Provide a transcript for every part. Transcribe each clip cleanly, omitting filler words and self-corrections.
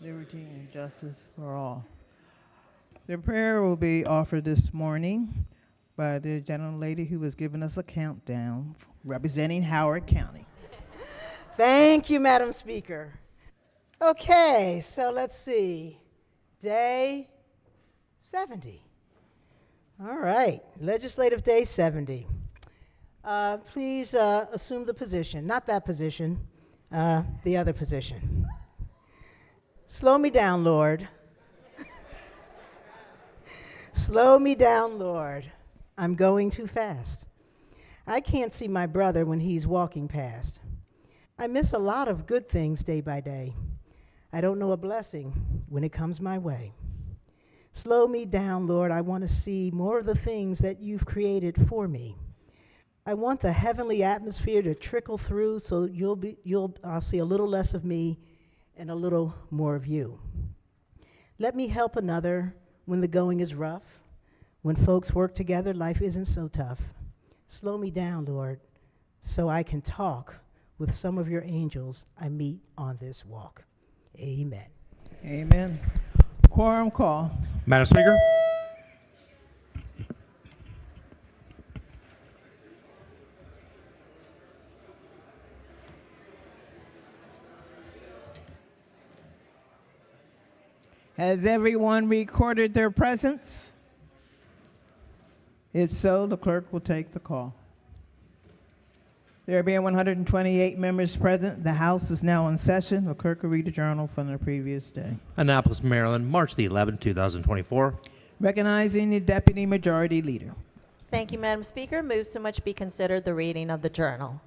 liberty, and justice for all. The prayer will be offered this morning by the gentle lady who was giving us a countdown representing Howard County. Thank you, Madam Speaker. Okay, so let's see. Day 70. All right, Legislative Day 70. Please assume the position, not that position, the other position. Slow me down, Lord. Slow me down, Lord. I'm going too fast. I can't see my brother when he's walking past. I miss a lot of good things day by day. I don't know a blessing when it comes my way. Slow me down, Lord. I want to see more of the things that you've created for me. I want the heavenly atmosphere to trickle through so I'll see a little less of me and a little more of you. Let me help another when the going is rough. When folks work together, life isn't so tough. Slow me down, Lord, so I can talk with some of your angels I meet on this walk. Amen. Amen. Quorum call. Madam Speaker. Has everyone recorded their presence? If so, the clerk will take the call. There being 128 members present, the House is now in session. The clerk will read the journal from the previous day. Annapolis, Maryland, March the 11th, 2024. Recognizing the Deputy Majority Leader. Thank you, Madam Speaker. Move so much be considered the reading of the journal.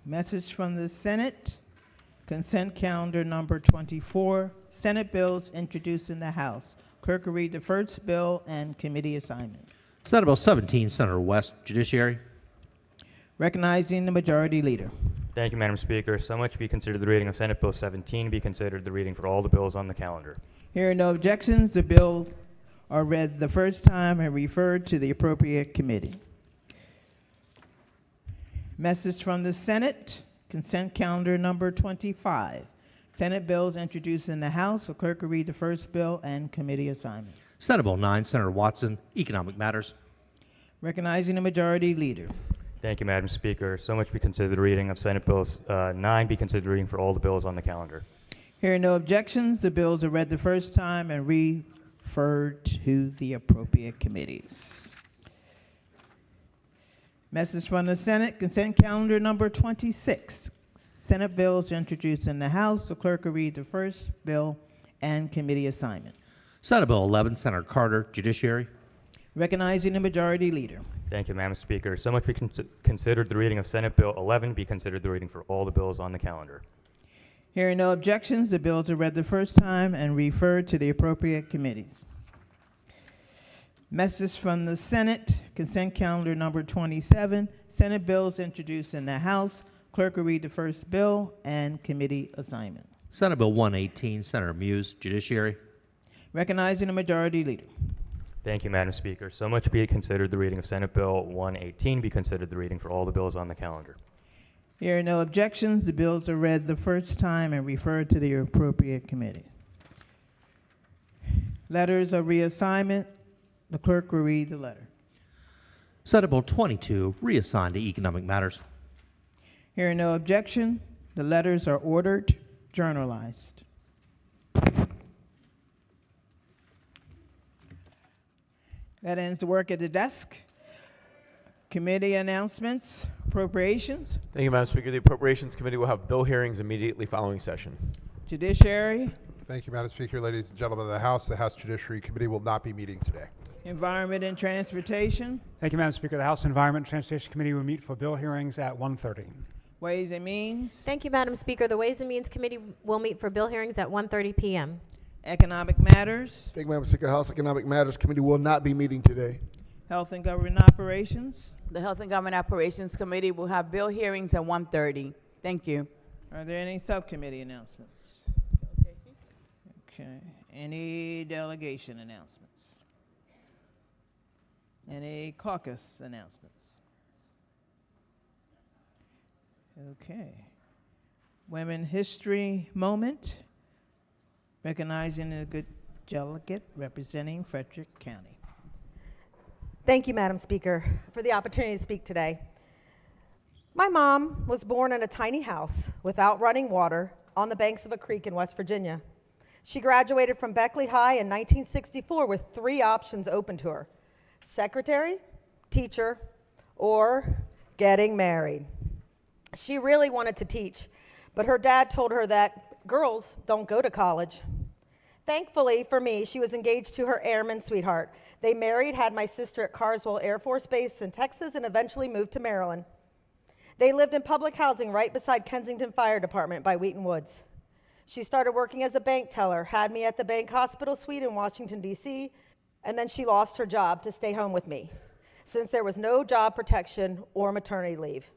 Message from the Senate. Consent calendar number 24. Senate bills introduced in the House. Clerk will read the first bill and committee assignment. Senate Bill 17, Senator West, Judiciary. Recognizing the Majority Leader. Thank you, Madam Speaker. So much be considered the reading of Senate Bill 17, be considered the reading for all the bills on the calendar. Hearing no objections, the bills are read the first time and referred to the appropriate committee. Message from the Senate. Consent calendar number 25. Senate bills introduced in the House. The clerk will read the first bill and committee assignment. Senate Bill 9, Senator Watson, Economic Matters. Recognizing the Majority Leader. Thank you, Madam Speaker. So much be considered the reading of Senate Bill 9, be considered the reading for all the bills on the calendar. Hearing no objections, the bills are read the first time and referred to the appropriate committees. Message from the Senate. Consent calendar number 26. Senate bills introduced in the House. The clerk will read the first bill and committee assignment. Senate Bill 11, Senator Carter, Judiciary. Recognizing the Majority Leader. Thank you, Madam Speaker. So much be considered the reading of Senate Bill 11, be considered the reading for all the bills on the calendar. Hearing no objections, the bills are read the first time and referred to the appropriate committees. Message from the Senate. Consent calendar number 27. Senate bills introduced in the House. Clerk will read the first bill and committee assignment. Senate Bill 118, Senator Muse, Judiciary. Recognizing the Majority Leader. Thank you, Madam Speaker. So much be considered the reading of Senate Bill 118, be considered the reading for all the bills on the calendar. Here are no objections. The bills are read the first time and referred to the appropriate committee. Letters of reassignment. The clerk will read the letter. Senate Bill 22, reassigned to Economic Matters. Hearing no objection, the letters are ordered, journalized. That ends the work at the desk. Committee announcements, appropriations, Thank you, Madam Speaker. The Appropriations Committee will have bill hearings immediately following session. Judiciary, Thank you, Madam Speaker. Ladies and gentlemen of the House Judiciary Committee will not be meeting today. Environment and Transportation, Thank you, Madam Speaker. The House Environment and Transportation Committee will meet for bill hearings at 1:30. Ways and Means, Thank you, Madam Speaker. The Ways and Means Committee will meet for bill hearings at 1:30 p.m. Economic Matters, Thank you, Madam Speaker. House Economic Matters Committee will not be meeting today. Health and Government Operations. The Health and Government Operations Committee will have bill hearings at 1:30. Thank you. Are there any subcommittee announcements? Okay. Any delegation announcements? Any caucus announcements? Okay. Women History Moment, recognizing a good delegate representing Frederick County. Thank you, Madam Speaker, for the opportunity to speak today. My mom was born in a tiny house without running water on the banks of a creek in West Virginia. She graduated from Beckley High in 1964 with 3 options open to her: secretary, teacher, or getting married. She really wanted to teach, but her dad told her that girls don't go to college. Thankfully for me, she was engaged to her airman sweetheart. They married, had my sister at Carswell Air Force Base in Texas, and eventually moved to Maryland. They lived in public housing right beside Kensington Fire Department by Wheaton Woods. She started working as a bank teller, had me at the bank hospital suite in Washington, D.C., and then she lost her job to stay home with me, since there was no job protection or maternity leave.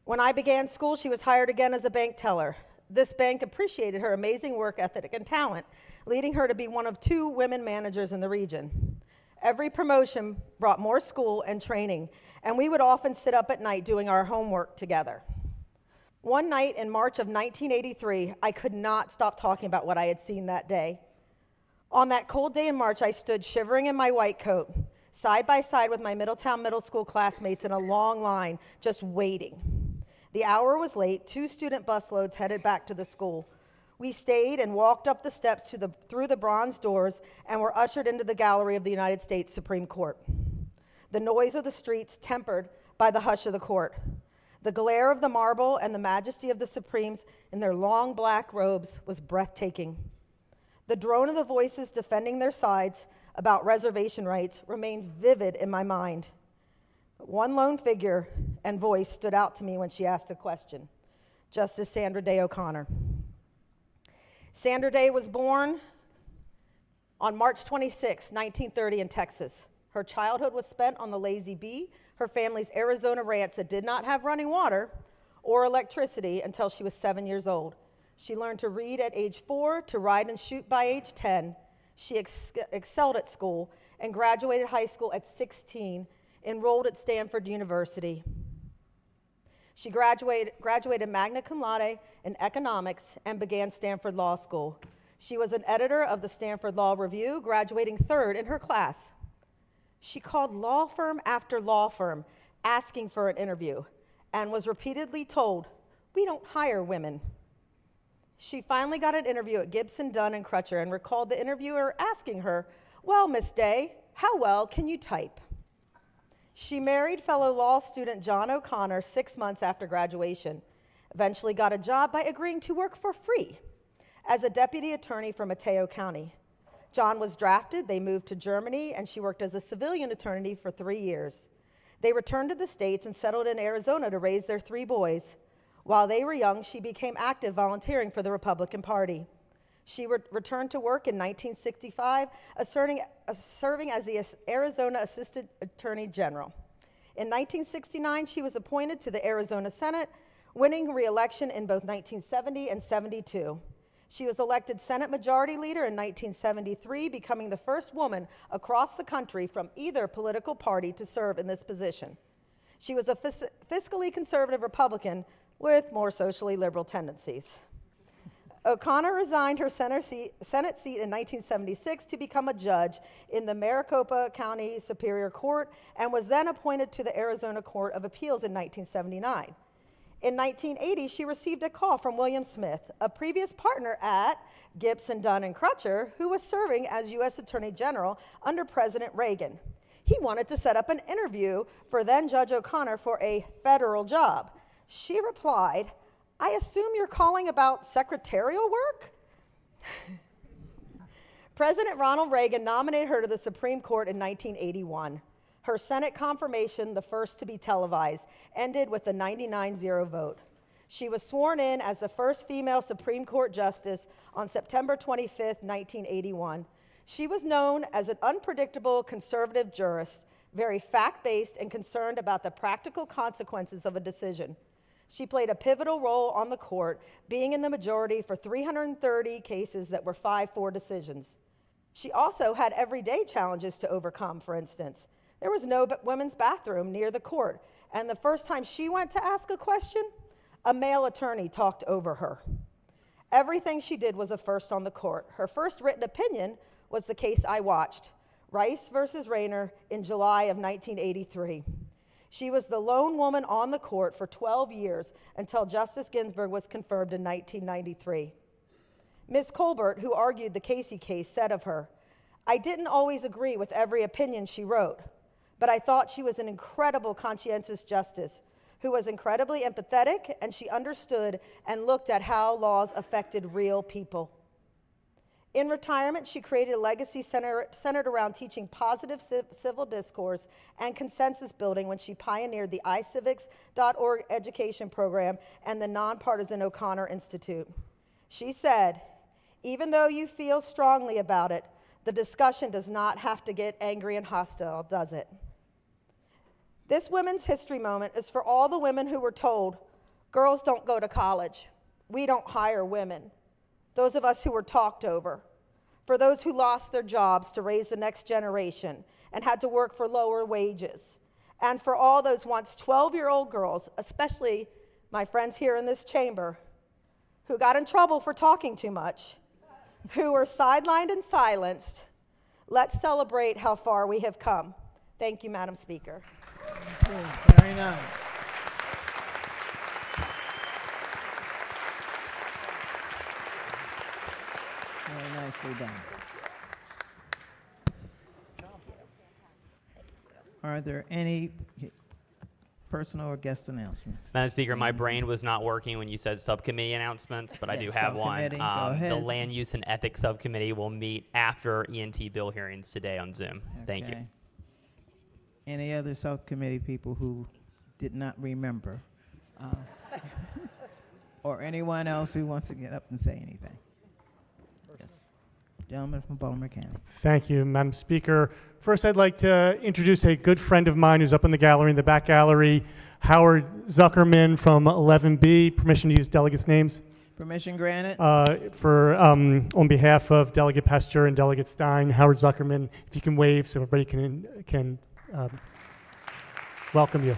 When I began school, she was hired again as a bank teller. This bank appreciated her amazing work ethic and talent, leading her to be one of 2 women managers in the region. Every promotion brought more school and training, and we would often sit up at night doing our homework together. One night in March of 1983, I could not stop talking about what I had seen that day. On that cold day in March, I stood shivering in my white coat, side by side with my Middletown Middle School classmates in a long line, just waiting. The hour was late. 2 student bus loads headed back to the school. We stayed and walked up the steps through the bronze doors and were ushered into the gallery of the United States Supreme Court. The noise of the streets tempered by the hush of the court. The glare of the marble and the majesty of the Supremes in their long black robes was breathtaking. The drone of the voices defending their sides about reservation rights remains vivid in my mind. But one lone figure and voice stood out to me when she asked a question: Justice Sandra Day O'Connor. Sandra Day was born on March 26, 1930 in Texas. Her childhood was spent on the Lazy Bee, her family's Arizona ranch that did not have running water or electricity until she was 7 years old. She learned to read at age 4, to ride and shoot by age 10. She excelled at school and graduated high school at 16, enrolled at Stanford University. She graduated magna cum laude in economics and began Stanford Law School. She was an editor of the Stanford Law Review, graduating 3rd in her class. She called law firm after law firm asking for an interview and was repeatedly told, "We don't hire women." She finally got an interview at Gibson, Dunn & Crutcher and recalled the interviewer asking her, "Well, Miss Day, how well can you type?" She married fellow law student John O'Connor 6 months after graduation, eventually got a job by agreeing to work for free as a deputy attorney for Mateo County. John was drafted, they moved to Germany, and she worked as a civilian attorney for 3 years. They returned to the States and settled in Arizona to raise their 3 boys. While they were young, she became active volunteering for the Republican Party. She returned to work in 1965, serving as the Arizona Assistant Attorney General. In 1969, she was appointed to the Arizona Senate, winning re-election in both 1970 and 72. She was elected Senate Majority Leader in 1973, becoming the first woman across the country from either political party to serve in this position. She was a fiscally conservative Republican with more socially liberal tendencies. O'Connor resigned her Senate seat in 1976 to become a judge in the Maricopa County Superior Court and was then appointed to the Arizona Court of Appeals in 1979. In 1980, she received a call from William Smith, a previous partner at Gibson, Dunn & Crutcher, who was serving as U.S. Attorney General under President Reagan. He wanted to set up an interview for then Judge O'Connor for a federal job. She replied, "I assume you're calling about secretarial work?" President Ronald Reagan nominated her to the Supreme Court in 1981. Her Senate confirmation, the first to be televised, ended with a 99-0 vote. She was sworn in as the first female Supreme Court justice on September 25, 1981. She was known as an unpredictable conservative jurist, very fact-based and concerned about the practical consequences of a decision. She played a pivotal role on the court, being in the majority for 330 cases that were 5-4 decisions. She also had everyday challenges to overcome. For instance, there was no women's bathroom near the court, and the first time she went to ask a question, A male attorney talked over her. Everything she did was a first on the court. Her first written opinion was the case I watched, Rice versus Rayner, in July of 1983. She was the lone woman on the court for 12 years until Justice Ginsburg was confirmed in 1993. Ms. Colbert, who argued the Casey case, said of her, "I didn't always agree with every opinion she wrote, but I thought she was an incredible conscientious justice who was incredibly empathetic, and she understood and looked at how laws affected real people." In retirement, she created a legacy centered around teaching positive civil discourse and consensus building when she pioneered the iCivics.org education program and the nonpartisan O'Connor Institute. She said, "Even though you feel strongly about it, the discussion does not have to get angry and hostile, does it?" This Women's History Moment is for all the women who were told, "Girls don't go to college. We don't hire women." Those of us who were talked over. For those who lost their jobs to raise the next generation and had to work for lower wages. And for all those once 12-year-old girls, especially my friends here in this chamber, who got in trouble for talking too much, who were sidelined and silenced, let's celebrate how far we have come. Thank you, Madam Speaker. Very nice. Very nicely done. Are there any personal or guest announcements? Madam Speaker, my brain was not working when you said subcommittee announcements, but I do Yes, have one. subcommittee. Go ahead. The Land Use and Ethics Subcommittee will meet after ENT bill hearings today on Zoom. Thank you. Okay. Any other subcommittee people who did not remember? Or anyone else who wants to get up and say anything? Yes. Gentleman from Baltimore County. Thank you, Madam Speaker. First, I'd like to introduce a good friend of mine who's up in the gallery, in the back gallery, Howard Zuckerman from 11B. Permission to use delegates' names? Permission granted. On behalf of Delegate Pasteur and Delegate Stein, Howard Zuckerman, if you can wave so everybody can welcome you.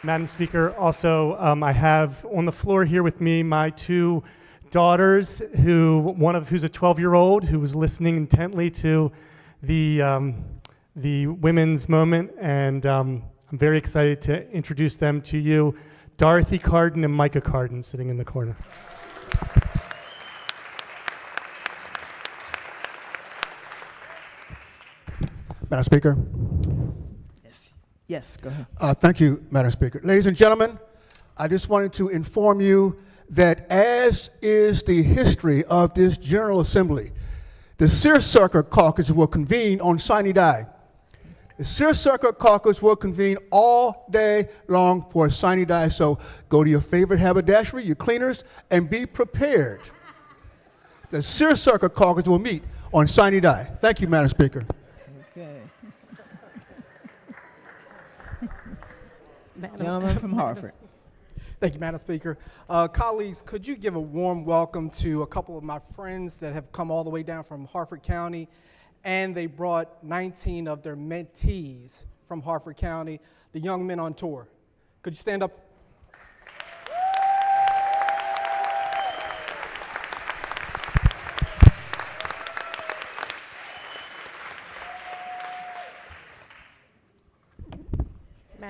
Madam Speaker, also I have on the floor here with me my two daughters, one of who's a 12-year-old who was listening intently to the women's moment, and I'm very excited to introduce them to you, Dorothy Carden and Micah Carden, sitting in the corner. Madam Speaker. Yes, go ahead. Thank you, Madam Speaker. Ladies and gentlemen, I just wanted to inform you that, as is the history of this General Assembly, the Searsucker Caucus will convene on Sine Die. The Searsucker Caucus will convene all day long for Sine Die, so go to your favorite haberdashery, your cleaners, and be prepared. The Searsucker Caucus will meet on Sine Die. Thank you, Madam Speaker. Okay. Gentleman from Hartford. Thank you, Madam Speaker. Colleagues, could you give a warm welcome to a couple of my friends that have come all the way down from Hartford County, and they brought 19 of their mentees from Hartford County, the Young Men on Tour. Could you stand up?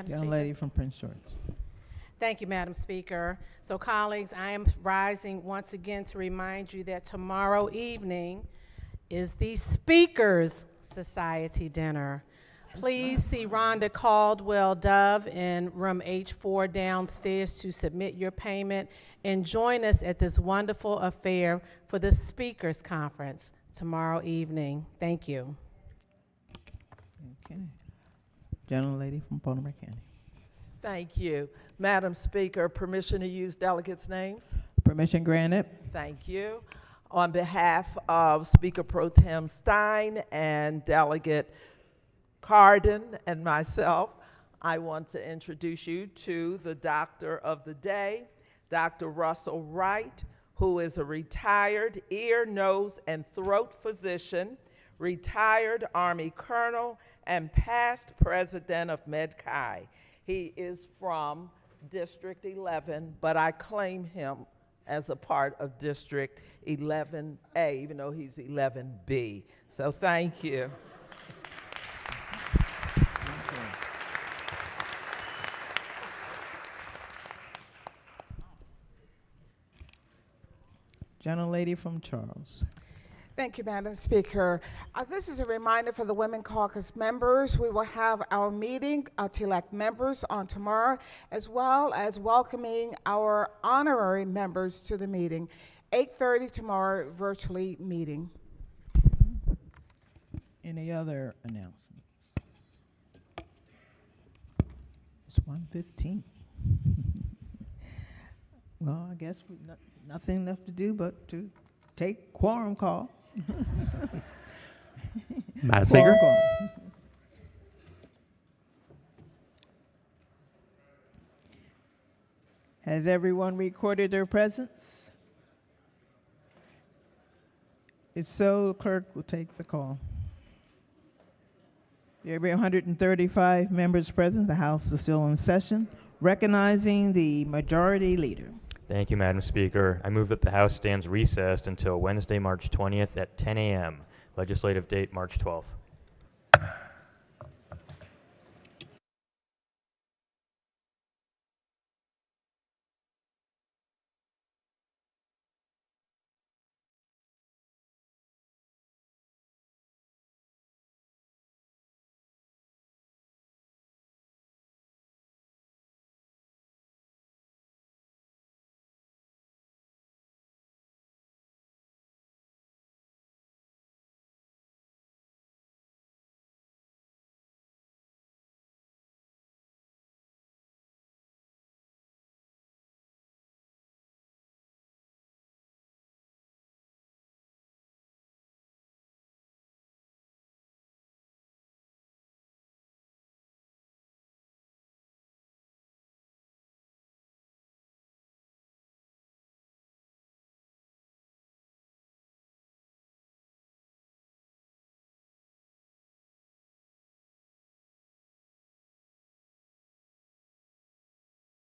Young lady from Prince George. Thank you, Madam Speaker. So, colleagues, I am rising once again to remind you that tomorrow evening is the Speakers Society dinner. Please see Rhonda Caldwell Dove in room H4 downstairs to submit your payment, and join us at this wonderful affair for the Speakers Conference tomorrow evening. Thank you. Okay. Gentlelady from Baltimore County. Thank you. Madam Speaker, permission to use delegates' names? Permission granted. Thank you. On behalf of Speaker Pro Tem Stein and Delegate Carden and myself, I want to introduce you to the doctor of the day, Dr. Russell Wright, who is a retired ear, nose, and throat physician, retired Army colonel, and past president of MedChi. He is from District 11, but I claim him as a part of District 11A, even though he's 11B. So thank you. Gentlelady from Charles. Thank you, Madam Speaker. This is a reminder for the Women Caucus members. We will have our meeting to elect members on tomorrow, as well as welcoming our honorary members to the meeting. 8:30 tomorrow, virtually meeting. Any other announcements? It's 1:15. Well, I guess we've nothing left to do but to take quorum call. Madam Speaker. Has everyone recorded their presence? If so, the clerk will take the call. There be 135 members present. The House is still in session. Recognizing the majority leader. Thank you, Madam Speaker. I move that the House stands recessed until Wednesday, March 20th at 10 a.m. Legislative date, March 12th.